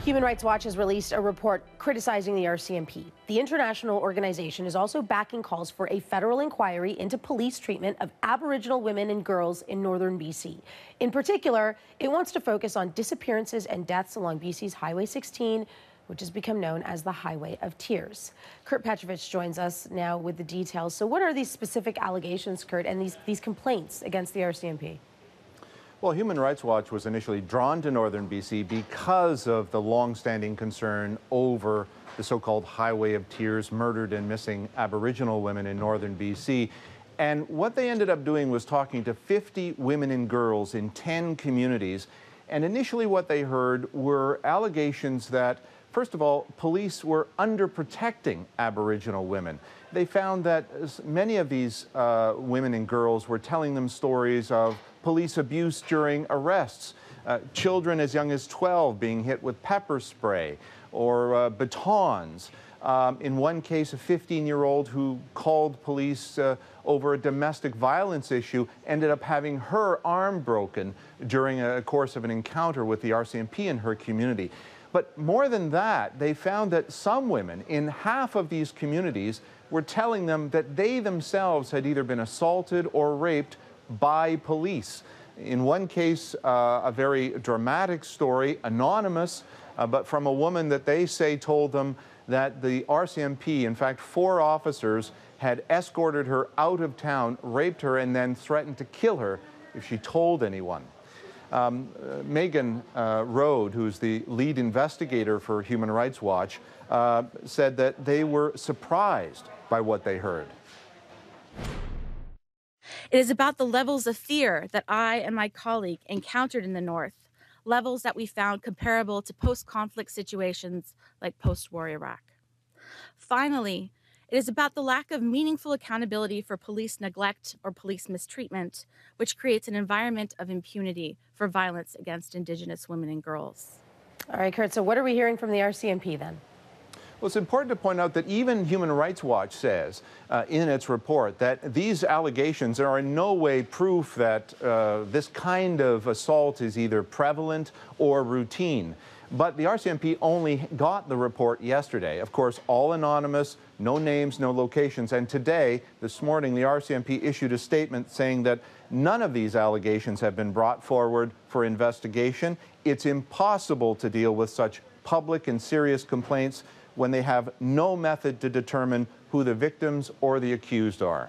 Human Rights Watch has released a report criticizing the RCMP. The international organization is also backing calls for a federal inquiry into police treatment of Aboriginal women and girls in northern BC. In particular, it wants to focus on disappearances and deaths along BC's Highway 16, which has become known as the Highway of Tears. Kurt Petrovich joins us now with the details. So what are these specific allegations, Kurt, and these complaints against the RCMP? Well, Human Rights Watch was initially drawn to northern BC because of the long-standing concern over the so-called Highway of Tears, murdered and missing Aboriginal women in northern BC. And what they ended up doing was talking to 50 women and girls in 10 communities. And initially what they heard were allegations that, first of all, police were underprotecting Aboriginal women. They found that many of these women and girls were telling them stories of police abuse during arrests, children as young as 12 being hit with pepper spray or batons. In one case, a 15-year-old who called police over a domestic violence issue ended up having her arm broken during a course of an encounter with the RCMP in her community. But more than that, they found that some women in half of these communities were telling them that they themselves had either been assaulted or raped by police. In one case, a very dramatic story, anonymous, but from a woman that they say told them that the RCMP, in fact, 4 officers, had escorted her out of town, raped her, and then threatened to kill her if she told anyone. Megan Rode, who's the lead investigator for Human Rights Watch, said that they were surprised by what they heard. It is about the levels of fear that I and my colleague encountered in the North, levels that we found comparable to post-conflict situations like post-war Iraq. Finally, it is about the lack of meaningful accountability for police neglect or police mistreatment, which creates an environment of impunity for violence against Indigenous women and girls. All right, Kurt, so what are we hearing from the RCMP then? Well, it's important to point out that even Human Rights Watch says in its report that these allegations are in no way proof that this kind of assault is either prevalent or routine. But the RCMP only got the report yesterday. Of course, all anonymous, no names, no locations. And today, this morning, the RCMP issued a statement saying that none of these allegations have been brought forward for investigation. It's impossible to deal with such public and serious complaints when they have no method to determine who the victims or the accused are.